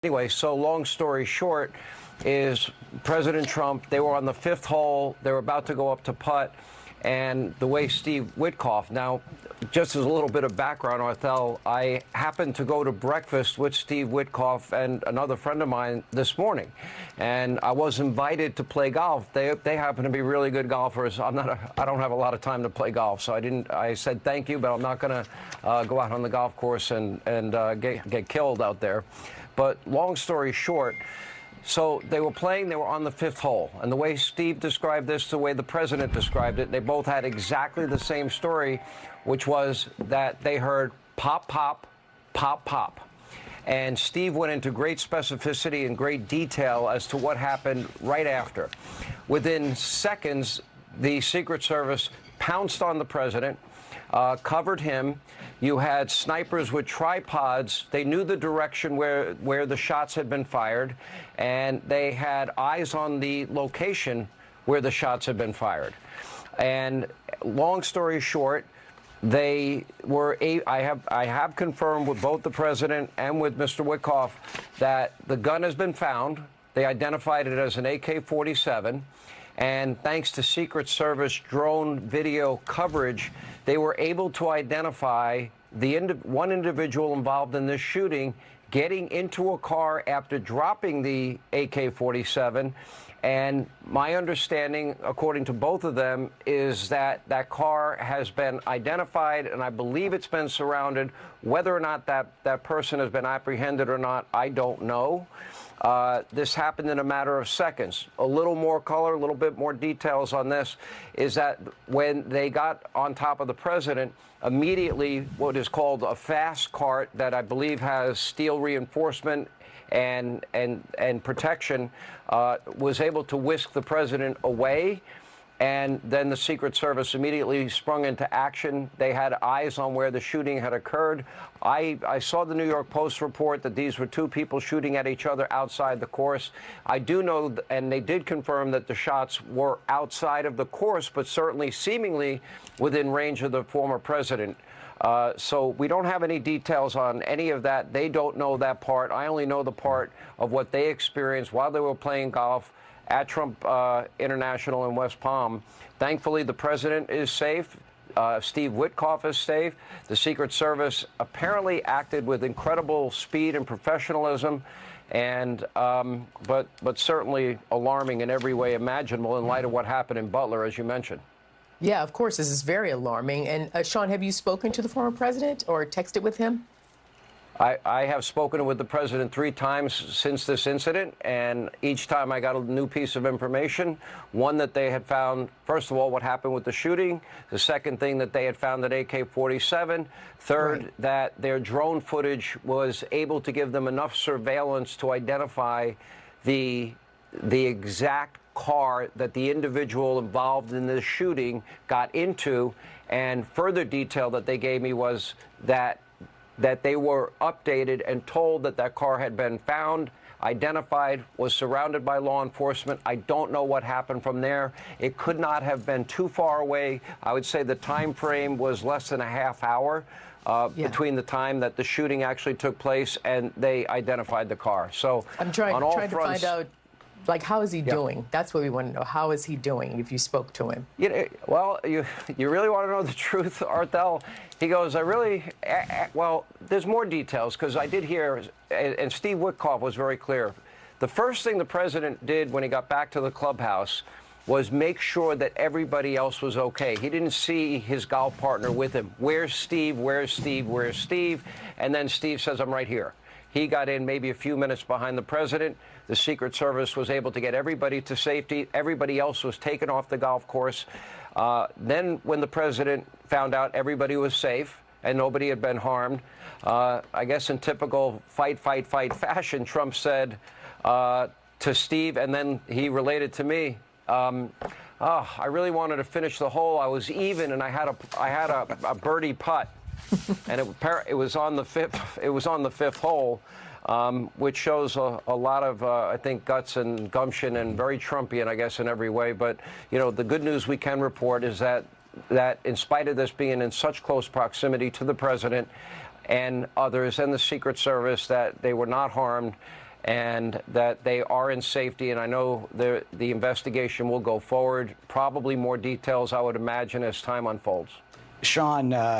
Anyway, so long story short is President Trump, they were on the fifth hole. They were about to go up to putt. And the way Steve Witkoff, now, just as a little bit of background, Arthel, I happened to go to breakfast with Steve Witkoff and another friend of mine this morning. And I was invited to play golf. They happen to be really good golfers. I don't have a lot of time to play golf, so I said thank you, but I'm not going to go out on the golf course and get killed out there. But long story short, so they were playing, they were on the fifth hole. And the way Steve described this, the way the president described it, they both had exactly the same story, which was that they heard pop, pop, pop, pop. And Steve went into great specificity and great detail as to what happened right after. Within seconds, the Secret Service pounced on the president, covered him. You had snipers with tripods. They knew the direction where the shots had been fired, and they had eyes on the location where the shots had been fired. And long story short, they were I have confirmed with both the president and with Mr. Witkoff that the gun has been found. They identified it as an AK-47. And thanks to Secret Service drone video coverage, they were able to identify one individual involved in this shooting getting into a car after dropping the AK-47. And my understanding, according to both of them, is that that car has been identified, and I believe it's been surrounded. Whether or not that person has been apprehended or not, I don't know. This happened in a matter of seconds. A little more color, a little bit more details on this is that when they got on top of the president, immediately what is called a fast cart that I believe has steel reinforcement and protection was able to whisk the president away. And then the Secret Service immediately sprung into action. They had eyes on where the shooting had occurred. I saw the New York Post report that these were two people shooting at each other outside the course. I do know, and they did confirm, that the shots were outside of the course, but certainly seemingly within range of the former president. So we don't have any details on any of that. They don't know that part. I only know the part of what they experienced while they were playing golf at Trump International in West Palm. Thankfully, the president is safe. Steve Witkoff is safe. The Secret Service apparently acted with incredible speed and professionalism, and but certainly alarming in every way imaginable in light of what happened in Butler, as you mentioned. Yeah, of course, this is very alarming. And Sean, have you spoken to the former president or texted with him? I have spoken with the president 3 times since this incident, and each time I got a new piece of information. One, that they had found, first of all, what happened with the shooting. The second thing, that they had found an AK-47. Third, right, that their drone footage was able to give them enough surveillance to identify the exact car that the individual involved in this shooting got into. And further detail that they gave me was that they were updated and told that that car had been found, identified, was surrounded by law enforcement. I don't know what happened from there. It could not have been too far away. I would say the time frame was less than a half hour between the time that the shooting actually took place and they identified the car. So I'm trying on all to fronts, find out, like, how is he doing? That's what we want to know. How is he doing, if you spoke to him? Well, you really want to know the truth, Arthel? He goes, well, there's more details, because I did hear, and Steve Witkoff was very clear. The first thing the president did when he got back to the clubhouse was make sure that everybody else was okay. He didn't see his golf partner with him. Where's Steve? Where's Steve? Where's Steve? And then Steve says, I'm right here. He got in maybe a few minutes behind the president. The Secret Service was able to get everybody to safety. Everybody else was taken off the golf course. Then when the president found out everybody was safe and nobody had been harmed, I guess in typical fight fashion, Trump said to Steve, and then he related to me, I really wanted to finish the hole. I was even, and I had a birdie putt. And it was on the fifth hole, which shows a lot of, I think, guts and gumption, and very Trumpian, I guess, in every way. But, you know, the good news we can report is that in spite of this being in such close proximity to the president and others and the Secret Service, that they were not harmed. and that they are in safety. And I know the investigation will go forward. Probably more details, I would imagine, as time unfolds. Sean,